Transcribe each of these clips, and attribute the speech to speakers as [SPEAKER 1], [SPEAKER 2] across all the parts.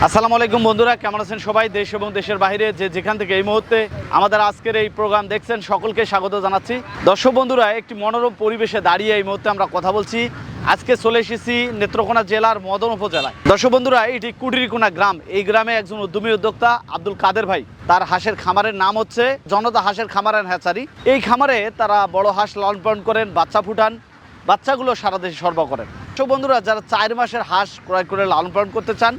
[SPEAKER 1] আসসালামু আলাইকুম বন্ধুরা, কেমন আছেন সবাই? দেশ এবং দেশের বাইরে যে যেখান থেকে এই মুহূর্তে আমাদের আজকের এই প্রোগ্রাম দেখছেন সকলকে স্বাগত জানাচ্ছি। দর্শক বন্ধুরা, একটি মনোরম পরিবেশে দাঁড়িয়ে এই মুহূর্তে আমরা কথা বলছি। আজকে চলে এসেছি নেত্রকোনা জেলার মদন উপজেলায়। দর্শক বন্ধুরা, এটি কুটিরিকোনা গ্রাম। এই গ্রামে একজন উদ্যমী উদ্যোক্তা আব্দুল কাদের ভাই, তার হাঁসের খামারের নাম হচ্ছে জনতা হাঁসের খামার অ্যান্ড হ্যাচারি। এই খামারে তারা বড় হাঁস লালন পালন করেন, বাচ্চা ফুটান, বাচ্চাগুলো সারা দেশে সরবরাহ করেন। দর্শক বন্ধুরা, যারা 4 মাসের হাঁস ক্রয় করে লালন পালন করতে চান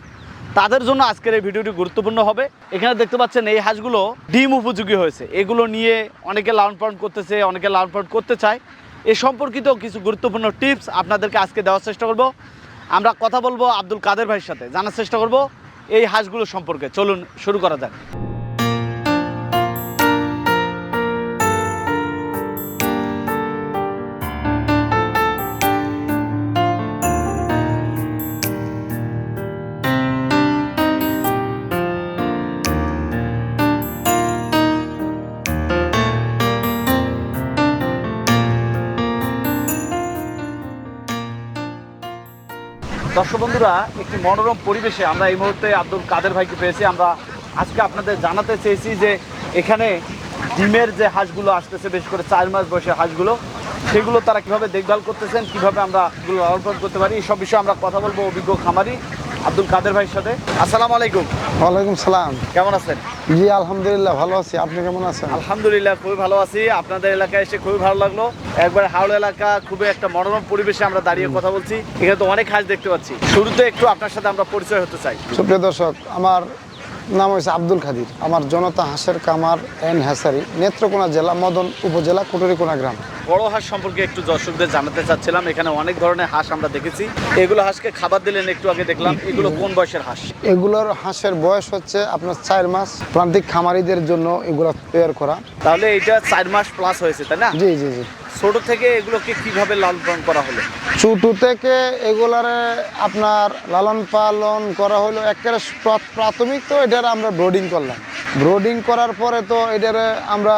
[SPEAKER 1] তাদের জন্য আজকের এই ভিডিওটি গুরুত্বপূর্ণ হবে। এখানে দেখতে পাচ্ছেন এই হাঁসগুলো ডিম উপযোগী হয়েছে। এগুলো নিয়ে অনেকে লালন পালন করতেছে, অনেকে লালন পালন করতে চায়। এ সম্পর্কিত কিছু গুরুত্বপূর্ণ টিপস আপনাদেরকে আজকে দেওয়ার চেষ্টা করব। আমরা কথা বলবো আব্দুল কাদের ভাইয়ের সাথে, জানার চেষ্টা করব এই হাঁসগুলো সম্পর্কে। চলুন শুরু করা যাক। দর্শক বন্ধুরা, একটি মনোরম পরিবেশে আমরা এই মুহূর্তে আব্দুল কাদের ভাইকে পেয়েছি। আমরা আজকে আপনাদের জানাতে চেয়েছি যে এখানে ডিমের যে হাঁসগুলো আসতেছে, বেশ করে 4 মাস বয়সের হাঁসগুলো, সেগুলো তারা কীভাবে দেখভাল করতেছেন, কীভাবে আমরা এগুলো লালন পালন করতে পারি, এই সব বিষয়ে আমরা কথা বলবো অভিজ্ঞ খামারি আব্দুল কাদের ভাইয়ের সাথে। আসসালামু আলাইকুম।
[SPEAKER 2] ওয়ালাইকুম সালাম।
[SPEAKER 1] কেমন আছেন?
[SPEAKER 2] জি আলহামদুলিল্লাহ ভালো আছি, আপনি কেমন আছেন?
[SPEAKER 1] আলহামদুলিল্লাহ খুবই ভালো আছি। আপনাদের এলাকায় এসে খুবই ভালো লাগলো। একবার হাওড়া এলাকা, খুবই একটা মনোরম পরিবেশে আমরা দাঁড়িয়ে কথা বলছি। এখানে তো অনেক হাঁস দেখতে পাচ্ছি। শুরুতে একটু আপনার সাথে আমরা পরিচয় হতে চাই।
[SPEAKER 2] সুপ্রিয় দর্শক, আমার নাম হয়েছে আব্দুল কাদের। আমার জনতা হাঁসের খামার অ্যান্ড হ্যাচারি, নেত্রকোনা জেলা, মদন উপজেলা, কুটিরিকোনা গ্রাম।
[SPEAKER 1] বড় হাঁস সম্পর্কে একটু দর্শকদের জানাতে চাচ্ছিলাম। এখানে অনেক ধরনের হাঁস আমরা দেখেছি। এগুলো হাঁসকে খাবার দিলেন একটু আগে দেখলাম। এগুলো কোন বয়সের হাঁস?
[SPEAKER 2] এগুলোর হাঁসের বয়স হচ্ছে আপনার 4 মাস। প্রান্তিক খামারিদের জন্য এগুলো তৈরি করা।
[SPEAKER 1] তাহলে এটা 4 মাস প্লাস হয়েছে, তাই না?
[SPEAKER 2] জি জি জি।
[SPEAKER 1] ছোট থেকে এগুলোকে কিভাবে লালন পালন করা হলো?
[SPEAKER 2] ছোট থেকে এগুলারে আপনার লালন পালন করা হলো একেবারে প্রাথমিক। তো এটার আমরা ব্রোডিং করলাম। ব্রোডিং করার পরে তো এটারে আমরা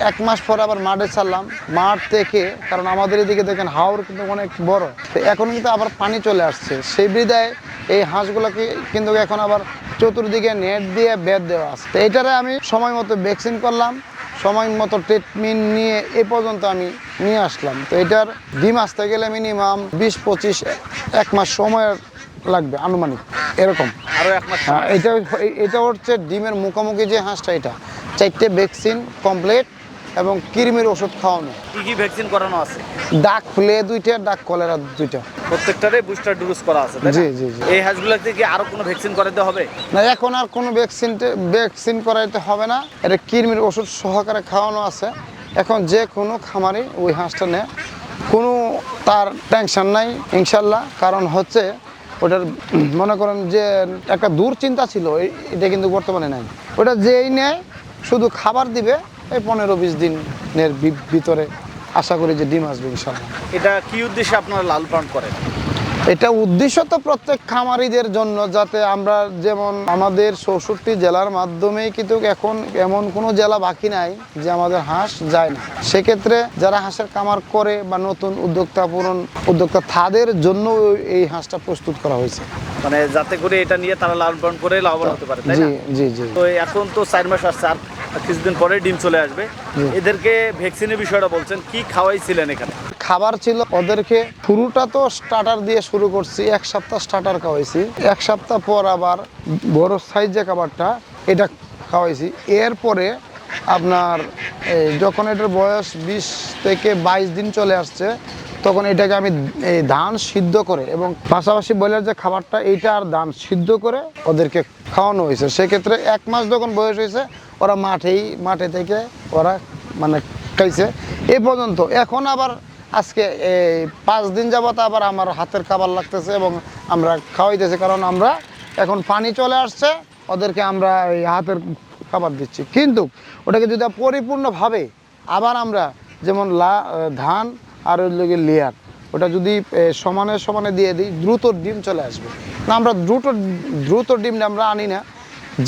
[SPEAKER 2] 1 মাস পরে আবার মাঠে ছাড়লাম। মাঠ থেকে, কারণ আমাদের এদিকে দেখেন হাওর কিন্তু অনেক বড়, তো এখন কিন্তু আবার পানি চলে আসছে। সেই বিধায় এই হাঁসগুলোকে কিন্তু এখন আবার চতুর্দিকে নেট দিয়ে বেঁধে দেওয়া আছে। তো এটারে আমি সময় মতো ভ্যাকসিন করলাম, সময় মতো ট্রিটমেন্ট নিয়ে এ পর্যন্ত আমি নিয়ে আসলাম। তো এটার ডিম আসতে গেলে মিনিমাম 20-25 1 মাস সময় লাগবে আনুমানিক, এরকম।
[SPEAKER 1] আরো 1 মাস?
[SPEAKER 2] এটা হচ্ছে ডিমের মুখোমুখি যে হাঁসটা, এটা 4টে ভ্যাকসিন কমপ্লিট এবং কৃমির ওষুধ খাওয়ানো।
[SPEAKER 1] কি কি ভ্যাকসিন করানো আছে?
[SPEAKER 2] ডাক ফ্লে 2টা, ডাক কলেরা 2টা।
[SPEAKER 1] প্রত্যেকটারে বুস্টার ডোজ করা আছে, তাই না?
[SPEAKER 2] জি জি জি।
[SPEAKER 1] এই হাঁসগুলোতে কি আরো কোনো ভ্যাকসিন করাতে হবে?
[SPEAKER 2] না, এখন আর কোনো ভ্যাকসিন করাইতে হবে না। এটা কৃমির ওষুধ সহকারে খাওয়ানো আছে। এখন যে কোনো খামারি ওই হাঁসটা নেয়, কোনো তার টেনশন নাই ইনশাল্লাহ। কারণ হচ্ছে ওটার মনে করেন যে একটা দুশ্চিন্তা ছিল, এটা কিন্তু বর্তমানে নাই। ওটা যেই নেয় শুধু খাবার দিবে, এই 15-20 দিনের ভিতরে আশা করি যে ডিম আসবে ইনশাল্লাহ।
[SPEAKER 1] এটা কি উদ্দেশ্যে আপনারা লালন পালন করেন?
[SPEAKER 2] এটা উদ্দেশ্য তো প্রত্যেক খামারিদের জন্য, যাতে আমরা যেমন আমাদের 64 জেলার মাধ্যমেই কিন্তু এখন এমন কোনো জেলা বাকি নাই যে আমাদের হাঁস যায় না। সেক্ষেত্রে যারা হাঁসের খামার করে বা নতুন উদ্যোক্তা তাদের জন্য এই হাঁসটা প্রস্তুত করা হয়েছে,
[SPEAKER 1] মানে যাতে করে এটা নিয়ে তারা লালন পালন করে লাভবান হতে পারে, তাই
[SPEAKER 2] জি
[SPEAKER 1] না?
[SPEAKER 2] জি জি।
[SPEAKER 1] তো এখন তো 4 মাস আসছে, আর কিছুদিন পরে ডিম চলে আসবে। এদেরকে ভ্যাকসিনের বিষয়টা বলছেন, কি খাওয়াইছিলেন এখানে?
[SPEAKER 2] খাবার ছিল ওদেরকে, শুরুটা তো স্টার্টার দিয়ে শুরু করছি। 1 সপ্তাহ স্টার্টার খাওয়াইছি, 1 সপ্তাহ পর আবার বড় সাইজ যে খাবারটা এটা খাওয়াইছি। এরপরে আপনার যখন এটার বয়স 20 থেকে 22 দিন চলে আসছে, তখন এটাকে আমি ধান সিদ্ধ করে এবং পাশাপাশি ব্রয়লার যে খাবারটা এইটা আর ধান সিদ্ধ করে ওদেরকে খাওয়ানো হয়েছে। সেক্ষেত্রে 1 মাস যখন বয়স হয়েছে, ওরা মাঠে থেকে ওরা মানে খাইছে এ পর্যন্ত। এখন আবার আজকে 5 দিন যাবত আবার আমার হাতের খাবার লাগতেছে এবং আমরা খাওয়াইতেছি, কারণ আমরা এখন পানি চলে আসছে, ওদেরকে আমরা এই হাতের খাবার দিচ্ছি। কিন্তু ওটাকে যদি পরিপূর্ণভাবে আবার আমরা যেমন ধান আর ওই লোকে লেয়ার, ওটা যদি সমানে দিয়ে দিই, দ্রুত ডিম চলে আসবে না। আমরা দ্রুত ডিম আমরা আনি না।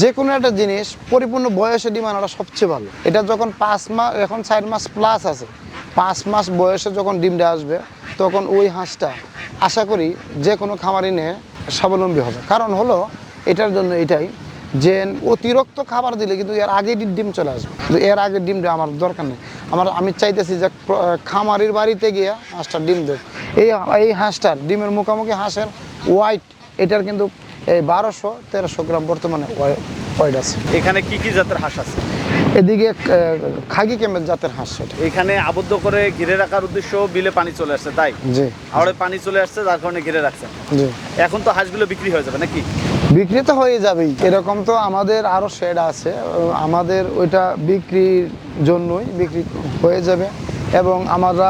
[SPEAKER 2] যে কোনো একটা জিনিস পরিপূর্ণ বয়সে ডিম আনাটা সবচেয়ে ভালো। এটা যখন 5 মাস, এখন 4 মাস প্লাস আছে, 5 মাস বয়সে যখন ডিমটা আসবে, তখন ওই হাঁসটা আশা করি যে কোনো খামারি নিয়ে স্বাবলম্বী হবে। কারণ হলো এটার জন্য এটাই যে অতিরিক্ত খাবার দিলে কিন্তু এর আগে ডিম চলে আসবে, কিন্তু এর আগে ডিমটা আমার দরকার নেই। আমি চাইতেছি যে খামারির বাড়িতে গিয়ে হাঁসটা ডিম দেব। এই হাঁসটার ডিমের মুখোমুখি হাঁসের ওয়াইট এটার কিন্তু এই 1200-1300 গ্রাম বর্তমানে ওয়াইট আছে।
[SPEAKER 1] এখানে কি কি জাতের হাঁস আছে?
[SPEAKER 2] এদিকে খাগি ক্যামেল জাতের হাঁস, সেটা
[SPEAKER 1] এখানে আবদ্ধ করে ঘিরে রাখার উদ্দেশ্য বিলে পানি চলে আসছে, তাই
[SPEAKER 2] জি
[SPEAKER 1] আড়ে পানি চলে আসছে, যার কারণে ঘিরে রাখছেন।
[SPEAKER 2] জি
[SPEAKER 1] এখন তো হাঁসগুলো বিক্রি হয়ে যাবে নাকি?
[SPEAKER 2] বিক্রি তো হয়ে যাবেই, এরকম তো আমাদের আরও শেড আছে, আমাদের ওইটা বিক্রির জন্যই বিক্রি হয়ে যাবে এবং আমরা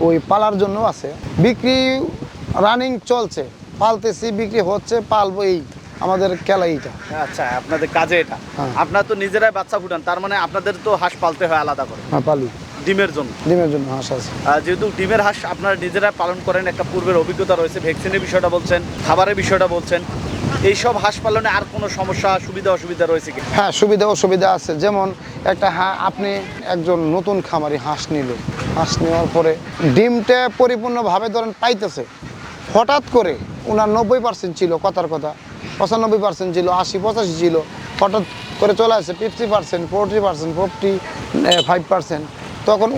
[SPEAKER 2] ওই পালার জন্য আছে, বিক্রি রানিং চলছে, পালতেছি, বিক্রি হচ্ছে, পালবো, এই আমাদের খেলা এইটা।
[SPEAKER 1] আচ্ছা, আপনাদের কাজে এটা।
[SPEAKER 2] হ্যাঁ।
[SPEAKER 1] আপনারা তো নিজেরাই বাচ্চা ফুটান, তার মানে আপনাদের তো হাঁস পালতে হয় আলাদা করে
[SPEAKER 2] হ্যাঁ পালি,
[SPEAKER 1] ডিমের জন্য।
[SPEAKER 2] ডিমের জন্য হাঁস আছে।
[SPEAKER 1] যেহেতু ডিমের হাঁস আপনারা নিজেরা পালন করেন, একটা পূর্বের অভিজ্ঞতা রয়েছে, ভ্যাকসিনের বিষয়টা বলছেন, খাবারের বিষয়টা বলছেন, এইসব হাঁস পালনে আর কোনো সমস্যা সুবিধা অসুবিধা রয়েছে কি?
[SPEAKER 2] হ্যাঁ সুবিধা অসুবিধা আছে, যেমন একটা আপনি একজন নতুন খামারি হাঁস নিল, হাঁস নেওয়ার পরে ডিমটা পরিপূর্ণভাবে ধরেন পাইতেছে, হঠাৎ করে ওনার 90% ছিল, কথার কথা 95% ছিল, 80-85 ছিল, হঠাৎ করে চলে আসে 50%, 40%, 45%, তখন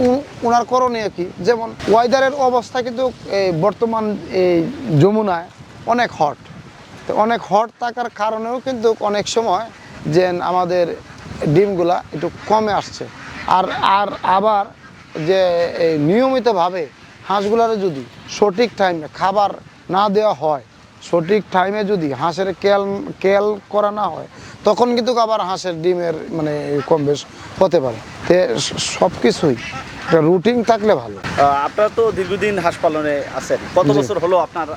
[SPEAKER 2] ওনার করণীয় কি? যেমন ওয়েদারের অবস্থা কিন্তু বর্তমান এই যমুনায় অনেক হট, তো অনেক হট থাকার কারণেও কিন্তু অনেক সময় যে আমাদের ডিমগুলা একটু কমে আসছে। আর আবার যে নিয়মিতভাবে হাঁসগুলার যদি সঠিক টাইমে খাবার না দেওয়া হয়, সঠিক টাইমে যদি হাঁসের কেয়াল করা না হয়, তখন কিন্তু আবার হাঁসের ডিমের মানে কম বেশ হতে পারে। তো সব কিছুই একটা রুটিন থাকলে ভালো।
[SPEAKER 1] আপনারা তো দীর্ঘদিন হাঁস পালনে আছেন, কত
[SPEAKER 2] জি।
[SPEAKER 1] বছর হলো আপনার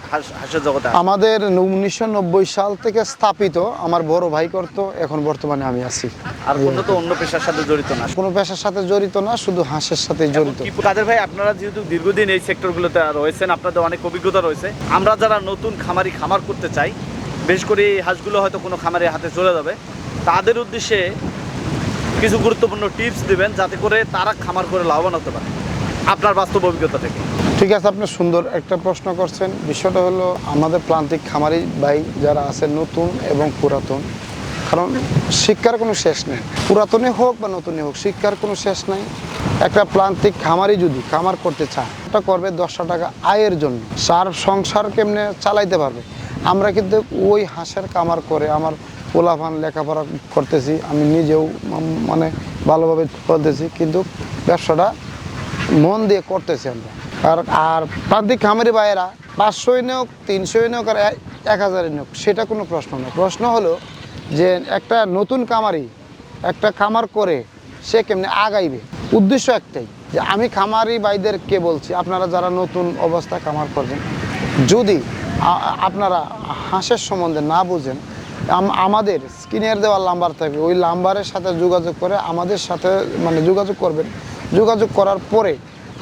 [SPEAKER 1] হাঁসের জগতে?
[SPEAKER 2] আমাদের 1990 সাল থেকে স্থাপিত, আমার বড় ভাই করতো, এখন বর্তমানে আমি আছি।
[SPEAKER 1] আর কোনো তো অন্য পেশার সাথে জড়িত না?
[SPEAKER 2] কোনো পেশার সাথে জড়িত না, শুধু হাঁসের সাথে জড়িত।
[SPEAKER 1] কাদের ভাই, আপনারা যেহেতু দীর্ঘদিন এই সেক্টরগুলোতে রয়েছেন, আপনাদের অনেক অভিজ্ঞতা রয়েছে, আমরা যারা নতুন খামারি খামার করতে চাই, বেশ করে এই হাঁসগুলো হয়তো কোনো খামারের হাতে চলে যাবে, তাদের উদ্দেশ্যে কিছু গুরুত্বপূর্ণ টিপস দিবেন যাতে করে তারা খামার করে লাভবান হতে পারে আপনার বাস্তব অভিজ্ঞতা থেকে।
[SPEAKER 2] ঠিক আছে, আপনি সুন্দর একটা প্রশ্ন করছেন। বিষয়টা হলো আমাদের প্রান্তিক খামারি ভাই যারা আছে, নতুন এবং পুরাতন, কারণ শিক্ষার কোনো শেষ নেই, পুরাতনে হোক বা নতুনে হোক, শিক্ষার কোনো শেষ নাই। একটা প্রান্তিক খামারি যদি খামার করতে চায়, এটা করবে 10টা টাকা আয়ের জন্য, সার সংসার কেমনে চালাইতে পারবে। আমরা কিন্তু ওই হাঁসের খামার করে আমার পোলাপান লেখাপড়া করতেছি, আমি নিজেও মানে ভালোভাবে করতেছি, কিন্তু ব্যবসাটা মন দিয়ে করতেছি আমরা। আর প্রান্তিক খামারি ভাইয়েরা 500 নেওক, 300 নেওক, আর 1000 নেওক, সেটা কোনো প্রশ্ন না। প্রশ্ন হলো যে একটা নতুন খামারি একটা খামার করে সে কেমনে আগাইবে। উদ্দেশ্য একটাই, যে আমি খামারি ভাইদেরকে বলছি, আপনারা যারা নতুন অবস্থায় খামার করবেন, যদি আপনারা হাঁসের সম্বন্ধে না বুঝেন, আমাদের স্ক্রিনের দেওয়া নাম্বার থাকবে, ওই নাম্বারের সাথে যোগাযোগ করে আমাদের সাথে মানে যোগাযোগ করবেন। যোগাযোগ করার পরে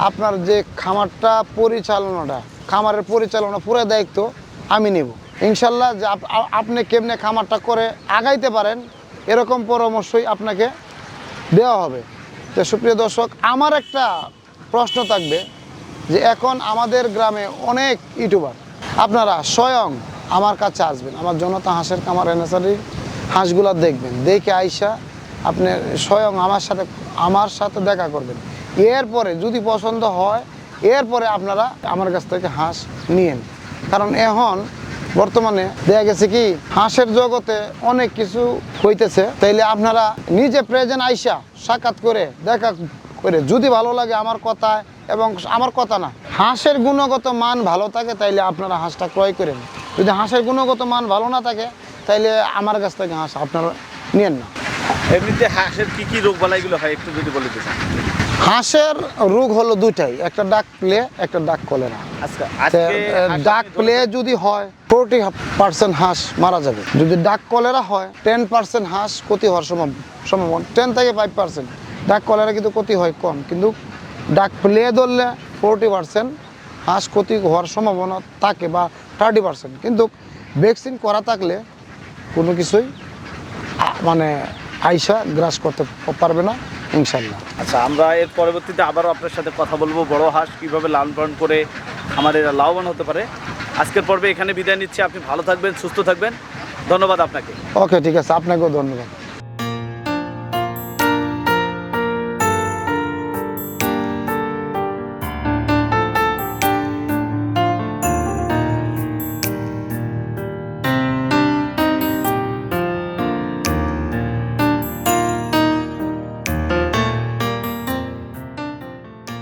[SPEAKER 2] আপনার যে খামারটা খামারের পরিচালনা পুরো দায়িত্ব আমি নেব ইনশাল্লাহ। যে আপনি কেমনে খামারটা করে আগাইতে পারেন, এরকম পরামর্শই আপনাকে দেওয়া হবে। তো সুপ্রিয় দর্শক, আমার একটা প্রশ্ন থাকবে যে এখন আমাদের গ্রামে অনেক ইউটিউবার, আপনারা স্বয়ং আমার কাছে আসবেন, আমার জনতা হাঁসের খামার এনএসআরির হাঁসগুলো দেখবেন, দেখে আইসা আপনি স্বয়ং আমার সাথে দেখা করবেন। এরপরে যদি পছন্দ হয়, এরপরে আপনারা আমার কাছ থেকে হাঁস নিয়েন। কারণ এখন বর্তমানে দেখা গেছে কি, হাঁসের জগতে অনেক কিছু হইতেছে, তাইলে আপনারা নিজে প্রেজেন্ট আইসা সাক্ষাৎ করে দেখা করে যদি ভালো লাগে আমার কথায়, এবং আমার কথা না, হাঁসের গুণগত মান ভালো থাকে, তাইলে আপনারা হাঁসটা ক্রয় করেন। যদি হাঁসের গুণগত মান ভালো না থাকে, তাইলে আমার কাছ থেকে হাঁস আপনারা নিয়েন না।
[SPEAKER 1] এমনিতে হাঁসের কি কি রোগ বালাইগুলো হয় একটু যদি বলে দিতেন।
[SPEAKER 2] হাঁসের রোগ হলো দুইটাই, একটা ডাক প্লে, একটা ডাক কলেরা। ডাক প্লে যদি হয় 40% হাঁস মারা যাবে, যদি ডাক কলেরা হয় 10% হাঁস ক্ষতি হওয়ার সম্ভাবনা, 10 থেকে 5%। ডাক কলেরা কিন্তু ক্ষতি হয় কম, কিন্তু ডাক প্লে ধরলে 40% হাঁস ক্ষতি হওয়ার সম্ভাবনা থাকে, বা 30%। কিন্তু ভ্যাকসিন করা থাকলে কোনো কিছুই মানে আইসা গ্রাস করতে পারবে না ইনশাল্লাহ।
[SPEAKER 1] আচ্ছা, আমরা এর পরবর্তীতে আবারও আপনার সাথে কথা বলবো, বড় হাঁস কীভাবে লালন পালন করে আমাদের লাভবান হতে পারে। আজকের পর্বে এখানে বিদায় নিচ্ছি। আপনি ভালো থাকবেন, সুস্থ থাকবেন ধন্যবাদ আপনাকে।
[SPEAKER 2] ওকে, ঠিক আছে, আপনাকেও ধন্যবাদ।